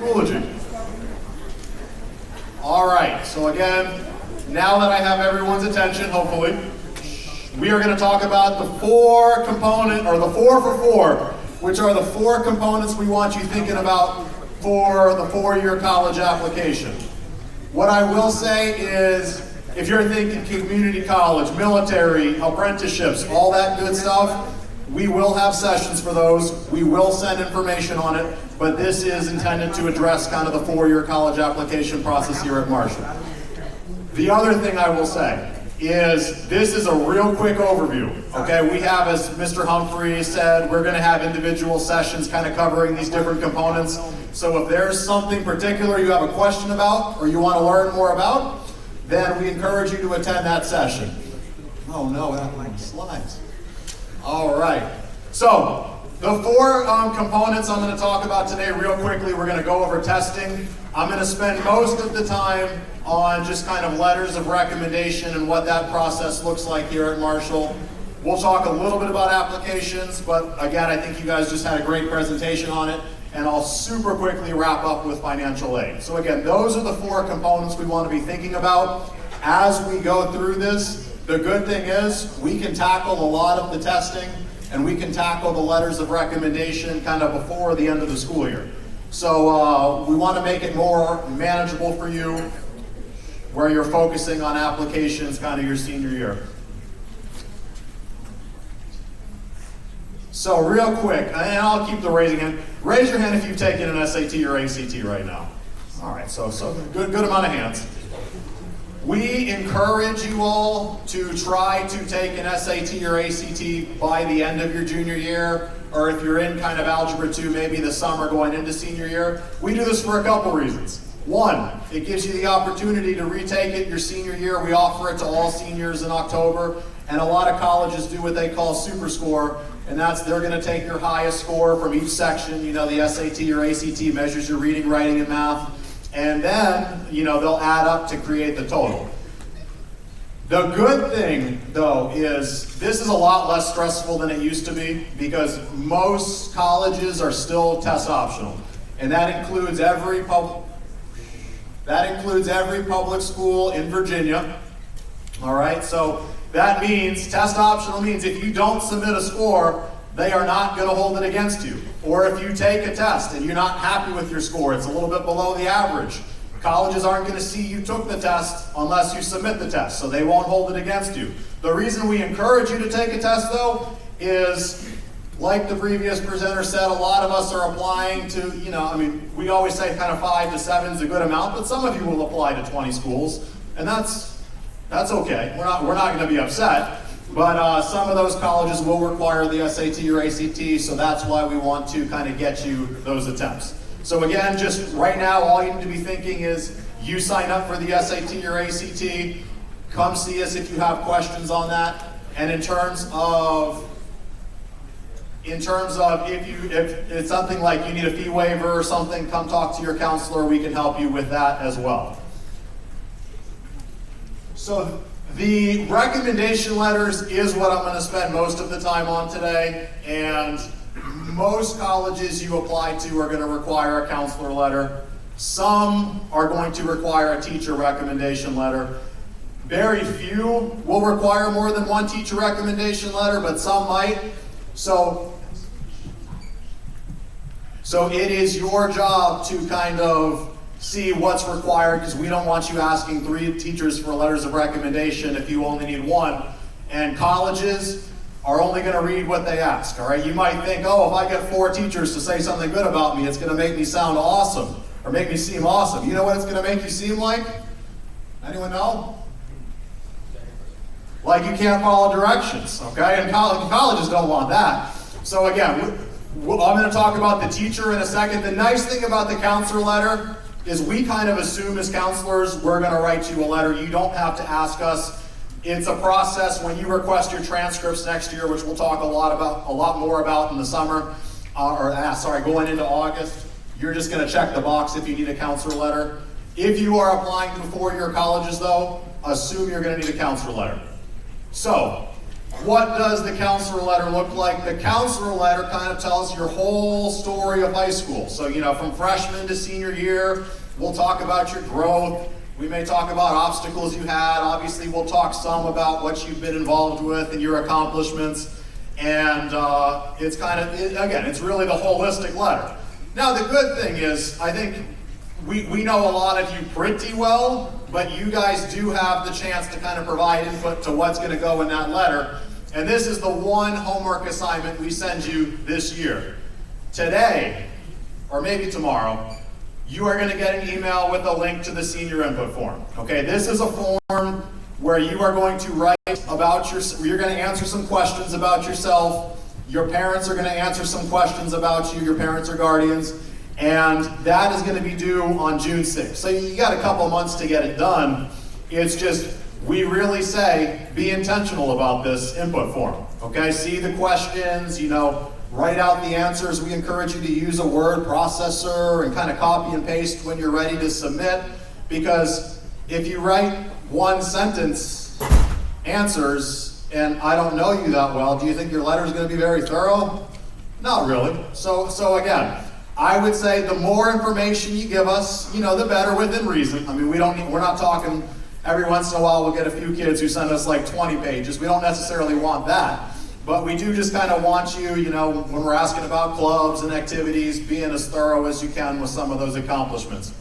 Schoology. All right, so again, now that I have everyone's attention, hopefully, we are going to talk about the four component, or the 4 for 4, which are the 4 components we want you thinking about for the 4-year college application. What I will say is, if you're thinking community college, military, apprenticeships, all that good stuff, we will have sessions for those. We will send information on it, but this is intended to address kind of the 4-year college application process here at Marshall. The other thing I will say is this is a real quick overview, okay? We have, as Mr. Humphrey said, we're gonna have individual sessions kind of covering these different components. So if there's something particular you have a question about or you wanna learn more about, then we encourage you to attend that session. Oh no, that line slides. All right, so the 4 components I'm going to talk about today real quickly. We're going to go over testing. I'm going to spend most of the time on just kind of letters of recommendation and what that process looks like here at Marshall. We'll talk a little bit about applications, but again, I think you guys just had a great presentation on it, and I'll super quickly wrap up with financial aid. So again, those are the 4 components we want to be thinking about as we go through this. The good thing is we can tackle a lot of the testing and we can tackle the letters of recommendation kind of before the end of the school year. So we want to make it more manageable for you where you're focusing on applications kind of your senior year. So real quick, and I'll keep the raising hand. Raise your hand if you've taken an SAT or ACT right now. All right, so good amount of hands. We encourage you all to try to take an SAT or ACT by the end of your junior year, or if you're in kind of Algebra 2, maybe the summer going into senior year. We do this for a couple reasons. 1, it gives you the opportunity to retake it your senior year. We offer it to all seniors in October, and a lot of colleges do what they call super score, and that's they're going to take your highest score from each section. You know, the SAT or ACT measures your reading, writing, and math. And then, you know, they'll add up to create the total. The good thing, though, is this is a lot less stressful than it used to be because most colleges are still test optional. And that includes every public school in Virginia. All right, so that means test optional means if you don't submit a score, they are not going to hold it against you. Or if you take a test and you're not happy with your score, it's a little bit below the average, colleges aren't going to see you took the test unless you submit the test, so they won't hold it against you. The reason we encourage you to take a test, though, is like the previous presenter said, a lot of us are applying to, you know, I mean, we always say kind of 5 to 7 is a good amount, but some of you will apply to 20 schools, and that's okay. We're not going to be upset. But some of those colleges will require the SAT or ACT, so that's why we want to kind of get you those attempts. So again, just right now, all you need to be thinking is you sign up for the SAT or ACT, come see us if you have questions on that, and in terms of if it's something like you need a fee waiver or something, come talk to your counselor, we can help you with that as well. So the recommendation letters is what I'm going to spend most of the time on today, and most colleges you apply to are going to require a counselor letter. Some are going to require a teacher recommendation letter. Very few will require more than 1 teacher recommendation letter, but some might. So it is your job to kind of see what's required, because we don't want you asking 3 teachers for letters of recommendation if you only need 1. And colleges are only going to read what they ask, all right? You might think, oh, if I get 4 teachers to say something good about me, it's going to make me sound awesome, or make me seem awesome. You know what it's going to make you seem like? Anyone know? Like you can't follow directions, okay? And colleges don't want that. So again, I'm going to talk about the teacher in a second. The nice thing about the counselor letter is we kind of assume as counselors we're going to write you a letter. You don't have to ask us. It's a process when you request your transcripts next year, which we'll talk a lot more about in the summer, going into August. You're just going to check the box if you need a counselor letter. If you are applying to 4-year colleges, though, assume you're going to need a counselor letter. So what does the counselor letter look like? The counselor letter kind of tells your whole story of high school. So, from freshman to senior year, we'll talk about your growth. We may talk about obstacles you had. Obviously, we'll talk some about what you've been involved with and your accomplishments. And it's it's really the holistic letter. Now, the good thing is, I think we know a lot of you pretty well, but you guys do have the chance to kind of provide input to what's going to go in that letter. And this is the one homework assignment we send you this year. Today, or maybe tomorrow, you are going to get an email with a link to the senior input form. Okay, this is a form where you are going to write about you're going to answer some questions about yourself. Your parents are going to answer some questions about you, your parents or guardians, and that is going to be due on June 6th. So you got a couple months to get it done. It's just, we really say, be intentional about this input form. Okay, see the questions, write out the answers. We encourage you to use a word processor and kind of copy and paste when you're ready to submit, because if you write one sentence answers and I don't know you that well, do you think your letter is going to be very thorough? Not really. So again, I would say the more information you give us, the better, within reason. I mean, we're not talking every once in a while we'll get a few kids who send us like 20 pages. We don't necessarily want that. But we do just kind of want you, when we're asking about clubs and activities, being as thorough as you can with some of those accomplishments.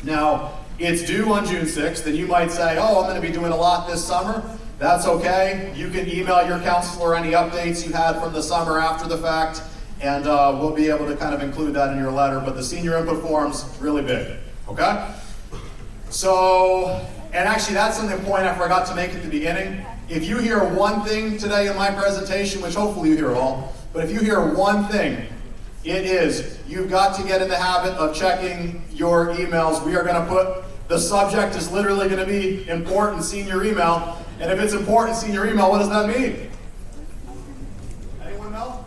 Now, it's due on June 6th, and you might say, oh, I'm going to be doing a lot this summer. That's okay. You can email your counselor any updates you had from the summer after the fact, and we'll be able to kind of include that in your letter. But the senior input form's really big, okay? So, and actually that's something point I forgot to make at the beginning. If you hear one thing today in my presentation, which hopefully you hear it all, but if you hear one thing, it is you've got to get in the habit of checking your emails. We are going to put, the subject is literally going to be important senior email. And if it's important senior email, what does that mean? Anyone know?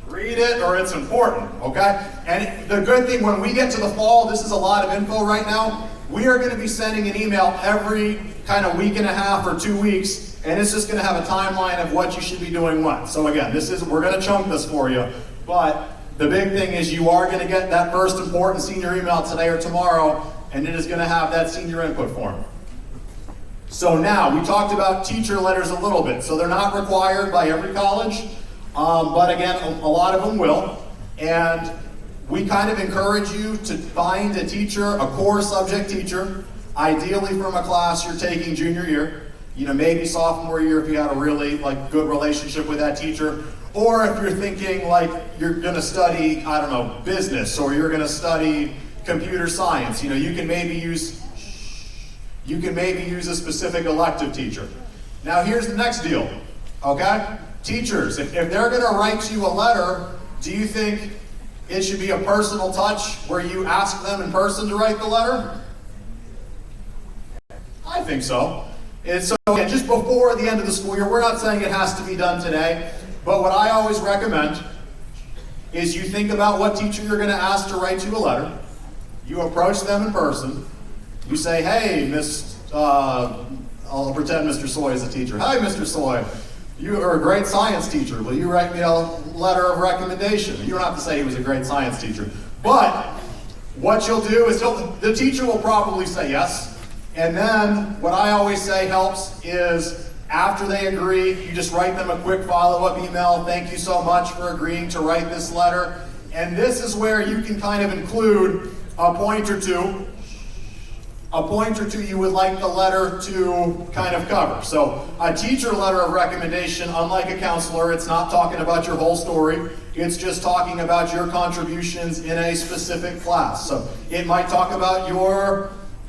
Read it or it's important, okay? And the good thing, when we get to the fall, this is a lot of info right now. We are going to be sending an email every kind of week and a half or 2 weeks, and it's just going to have a timeline of what you should be doing when. So again, we're going to chunk this for you, but the big thing is you are going to get that first important senior email today or tomorrow, and it is going to have that senior input form. So now, we talked about teacher letters a little bit. So they're not required by every college, but again, a lot of them will. And we kind of encourage you to find a teacher, a core subject teacher, ideally from a class you're taking junior year, maybe sophomore year if you had a really good relationship with that teacher, or if you're thinking you're going to study, business, or you're going to study computer science, you can maybe use a specific elective teacher. Now here's the next deal, okay? Teachers, if they're going to write you a letter, do you think it should be a personal touch where you ask them in person to write the letter? I think so. And so again, just before the end of the school year, we're not saying it has to be done today, but what I always recommend is you think about what teacher you're going to ask to write you a letter. You approach them in person. You say, hey, I'll pretend Mr. Soy is a teacher. Hi, Mr. Soy. You are a great science teacher. Will you write me a letter of recommendation? You don't have to say he was a great science teacher. But what you'll do is the teacher will probably say yes. And then what I always say helps is after they agree, you just write them a quick follow-up email. Thank you so much for agreeing to write this letter. And this is where you can kind of include a point or two you would like the letter to kind of cover. So a teacher letter of recommendation, unlike a counselor, it's not talking about your whole story. It's just talking about your contributions in a specific class. So it might talk about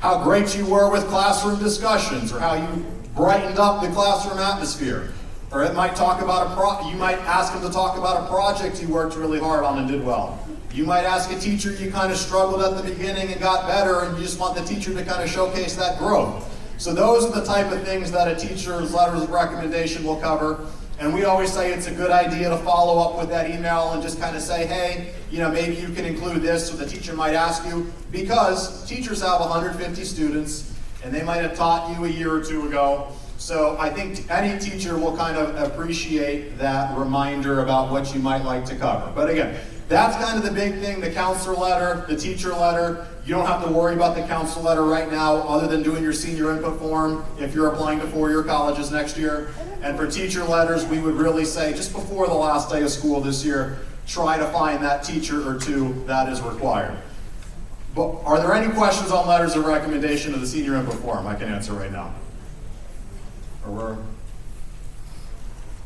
how great you were with classroom discussions, or how you brightened up the classroom atmosphere. Or it might talk about you might ask them to talk about a project you worked really hard on and did well. You might ask a teacher you kind of struggled at the beginning and got better, and you just want the teacher to kind of showcase that growth. So those are the type of things that a teacher's letters of recommendation will cover. And we always say it's a good idea to follow up with that email and just kind of say, hey, maybe you can include this, so the teacher might ask you, because teachers have 150 students, and they might have taught you a year or two ago. So I think any teacher will kind of appreciate that reminder about what you might like to cover. But again, that's kind of the big thing, the counselor letter, the teacher letter. You don't have to worry about the counselor letter right now other than doing your senior input form if you're applying to four-year colleges next year. And for teacher letters, we would really say just before the last day of school this year, try to find that teacher or two that is required. But are there any questions on letters of recommendation of the senior input form I can answer right now?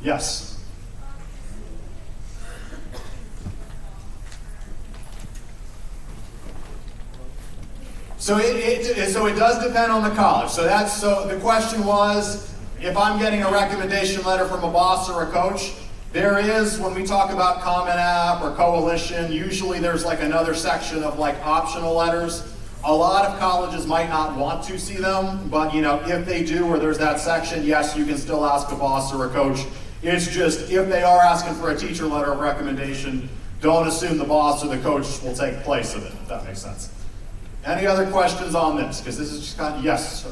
Yes. So it does depend on the college. So the question was, if I'm getting a recommendation letter from a boss or a coach, there is, when we talk about Common App or Coalition, usually there's like another section of like optional letters. A lot of colleges might not want to see them, but if they do, or there's that section, yes, you can still ask a boss or a coach. It's just, if they are asking for a teacher letter of recommendation, don't assume the boss or the coach will take place of it, if that makes sense. Any other questions on this? Because this is just kind of, yes, sir.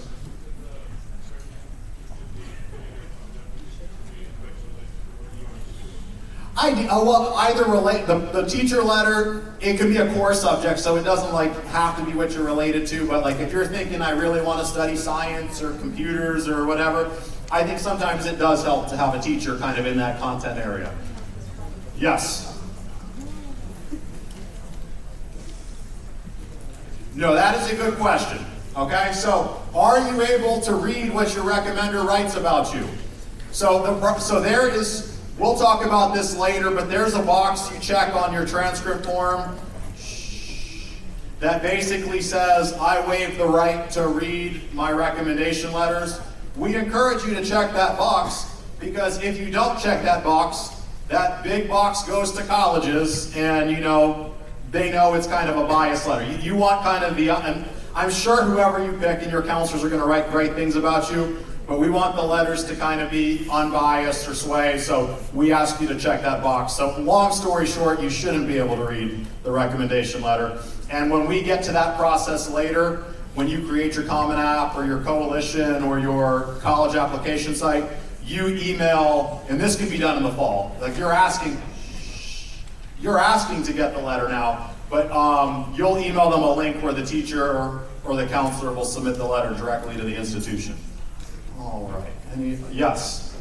Well, either relate, the teacher letter, it could be a core subject, so it doesn't have to be what you're related to, but if you're thinking I really want to study science or computers or whatever, I think sometimes it does help to have a teacher kind of in that content area. Yes? No, that is a good question. Okay, so are you able to read what your recommender writes about you? So there is, we'll talk about this later, but there's a box you check on your transcript form that basically says, I waive the right to read my recommendation letters. We encourage you to check that box, because if you don't check that box, that big box goes to colleges, and they know it's kind of a biased letter. You want kind of and I'm sure whoever you pick and your counselors are going to write great things about you, but we want the letters to kind of be unbiased or sway, so we ask you to check that box. So long story short, you shouldn't be able to read the recommendation letter. And when we get to that process later, when you create your Common App or your Coalition or your college application site, you email, and this could be done in the fall. You're asking to get the letter now, but you'll email them a link where the teacher or the counselor will submit the letter directly to the institution. All right. Yes?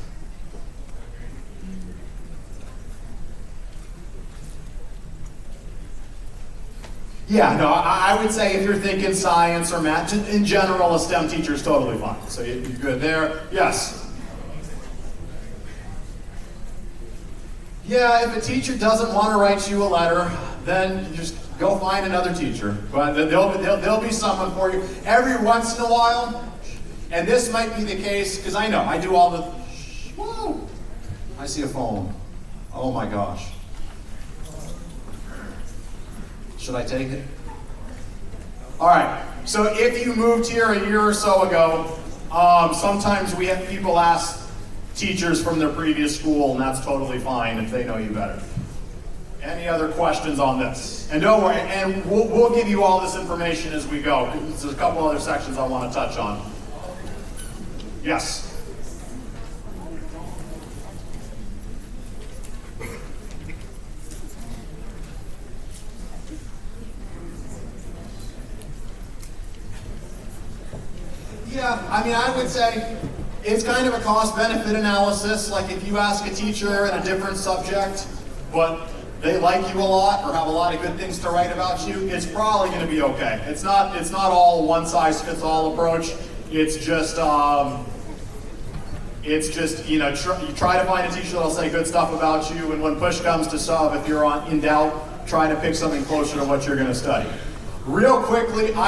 Yeah, no, I would say if you're thinking science or math, in general, a STEM teacher is totally fine. So you're good there. Yes? Yeah, if a teacher doesn't want to write you a letter, then you just go find another teacher. But there'll be someone for you. Every once in a while, and this might be the case, because I know, I do all the, whoa, I see a phone. Oh my gosh. Should I take it? All right, so if you moved here a year or so ago, sometimes we have people ask teachers from their previous school, and that's totally fine if they know you better. Any other questions on this? And don't worry, and we'll give you all this information as we go. There's a couple other sections I want to touch on. Yes? Yeah, I would say it's kind of a cost-benefit analysis. Like if you ask a teacher in a different subject, but they like you a lot or have a lot of good things to write about you, it's probably going to be okay. It's not all one-size-fits-all approach. It's just you try to find a teacher that'll say good stuff about you, and when push comes to shove, if you're in doubt, try to pick something closer to what you're going to study. Real quickly, you can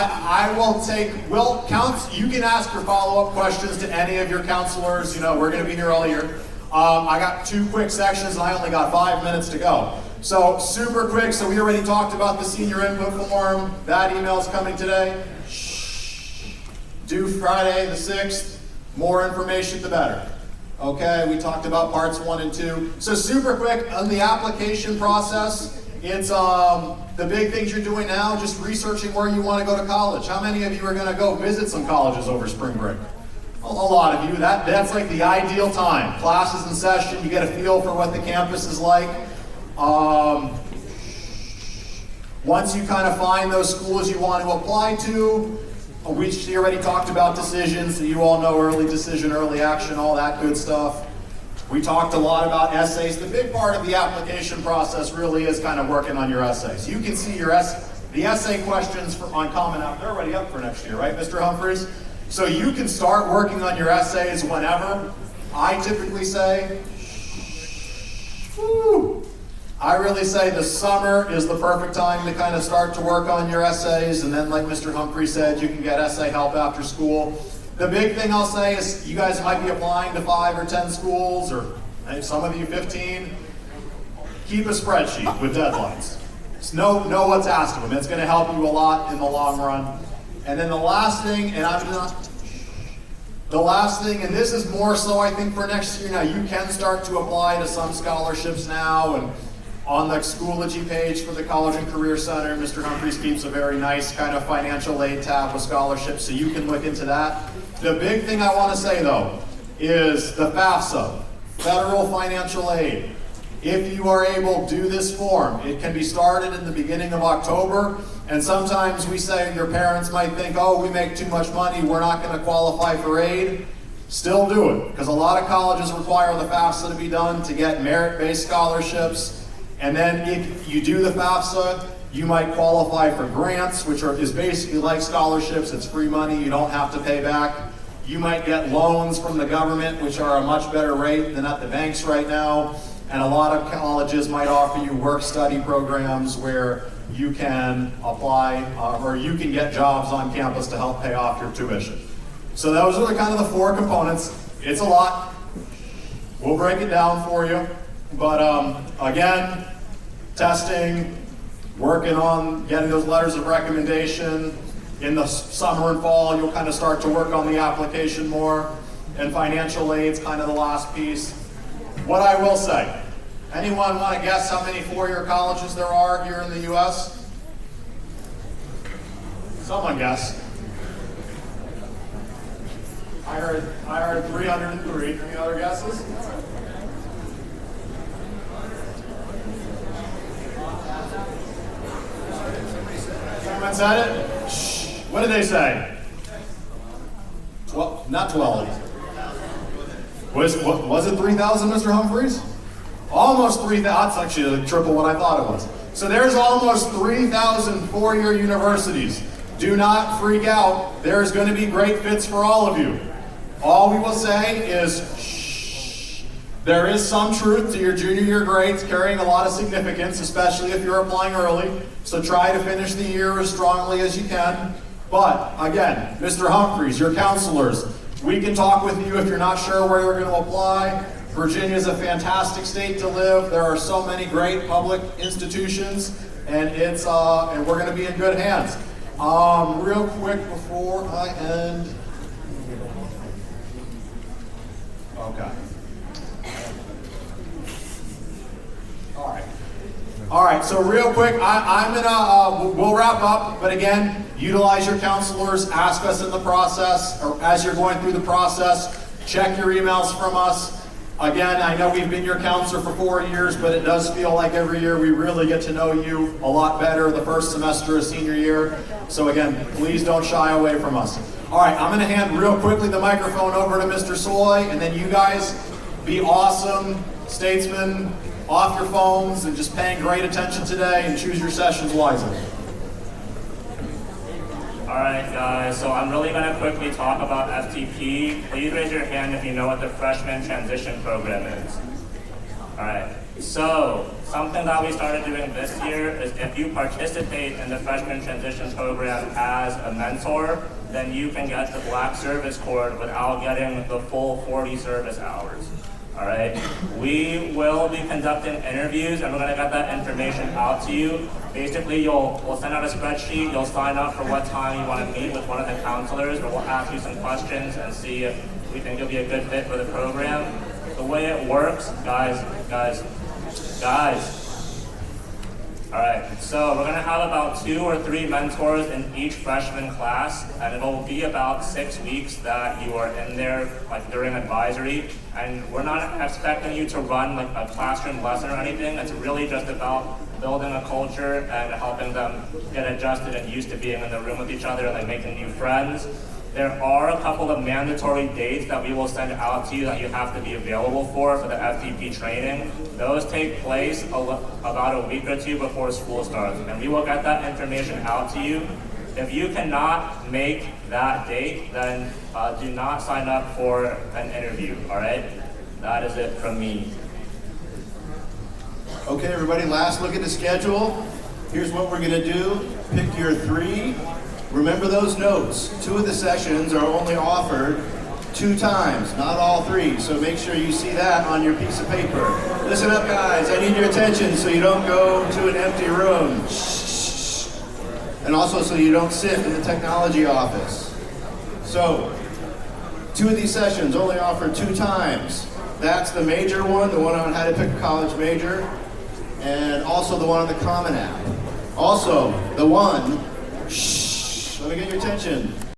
ask your follow-up questions to any of your counselors. We're going to be here all year. I got 2 quick sections, and I only got 5 minutes to go. So super quick, so we already talked about the senior input form. That email's coming today. Due Friday the 6th. More information, the better. Okay, we talked about parts 1 and 2. So super quick, on the application process, it's the big things you're doing now, just researching where you want to go to college. How many of you are going to go visit some colleges over spring break? A lot of you, that's like the ideal time. Classes in session, you get a feel for what the campus is like. Once you kind of find those schools you want to apply to, we already talked about decisions, so you all know early decision, early action, all that good stuff. We talked a lot about essays. The big part of the application process really is kind of working on your essays. You can see the essay questions on Common App, they're already up for next year, right, Mr. Humphreys? So you can start working on your essays whenever. I typically say, I really say the summer is the perfect time to kind of start to work on your essays, and then like Mr. Humphrey said, you can get essay help after school. The big thing I'll say is you guys might be applying to 5 or 10 schools, or some of you 15. Keep a spreadsheet with deadlines. Just know what's asked of them. It's going to help you a lot in the long run. And then the last thing, and this is more so I think for next year now, you can start to apply to some scholarships now, and on the Schoology page for the College and Career Center, Mr. Humphreys keeps a very nice kind of financial aid tab with scholarships, so you can look into that. The big thing I want to say though is the FAFSA, Federal Financial Aid. If you are able to do this form, it can be started in the beginning of October, and sometimes we say your parents might think, oh, we make too much money, we're not going to qualify for aid. Still do it, because a lot of colleges require the FAFSA to be done to get merit-based scholarships. And then if you do the FAFSA, you might qualify for grants, which is basically like scholarships. It's free money, you don't have to pay back. You might get loans from the government, which are a much better rate than at the banks right now. And a lot of colleges might offer you work-study programs where you can apply, or you can get jobs on campus to help pay off your tuition. So those are kind of the 4 components. It's a lot. We'll break it down for you. But again, testing, working on getting those letters of recommendation. In the summer and fall, you'll kind of start to work on the application more. And financial aid's kind of the last piece. What I will say, anyone want to guess how many 4-year colleges there are here in the U.S.? Someone guess. I heard 303. Any other guesses? Someone said it? Shh. What did they say? 12, not 12. Was it 3,000, Mr. Humphreys? Almost 3,000. That's actually triple what I thought it was. So there's almost 3,000 4-year universities. Do not freak out. There's going to be great fits for all of you. All we will say is, shh. There is some truth to your junior year grades carrying a lot of significance, especially if you're applying early. So try to finish the year as strongly as you can. But again, Mr. Humphreys, your counselors, we can talk with you if you're not sure where you're going to apply. Virginia is a fantastic state to live. There are so many great public institutions, and and we're going to be in good hands. Real quick before I end. Okay. All right, so real quick, we'll wrap up, but again, utilize your counselors, ask us in the process, or as you're going through the process, check your emails from us. Again, I know we've been your counselor for 4 years, but it does feel like every year we really get to know you a lot better the first semester of senior year. So again, please don't shy away from us. All right, I'm gonna hand real quickly the microphone over to Mr. Soy, and then you guys be awesome statesmen, off your phones and just paying great attention today and choose your sessions wisely. Alright guys, so I'm really going to quickly talk about FTP. Please raise your hand if you know what the freshman transition program is. Alright, so something that we started doing this year is if you participate in the freshman transition program as a mentor, then you can get the Black Service Corps without getting the full 40 service hours. All right, we will be conducting interviews and we're gonna get that information out to you. Basically, we'll send out a spreadsheet, you'll sign up for what time you wanna meet with one of the counselors, or we'll ask you some questions and see if we think you'll be a good fit for the program. The way it works, guys. All right, so we're gonna have about 2 or 3 mentors in each freshman class, and it'll be about 6 weeks that you are in there, like during advisory. And we're not expecting you to run like a classroom lesson or anything. It's really just about building a culture and helping them get adjusted and used to being in the room with each other and like making new friends. There are a couple of mandatory dates that we will send out to you that you have to be available for the FTP training. Those take place about a week or 2 before school starts, and we will get that information out to you. If you cannot make that date, then do not sign up for an interview, all right? That is it from me. Okay, everybody, last look at the schedule. Here's what we're gonna do. Pick your 3. Remember those notes. 2 of the sessions are only offered 2 times, not all 3. So make sure you see that on your piece of paper. Listen up, guys. I need your attention so you don't go to an empty room. Shh. And also so you don't sit in the technology office. So, 2 of these sessions only offered 2 times. That's the major one, the one on how to pick a college major, and also the one on the Common App. Also, the one, shh, let me get your attention.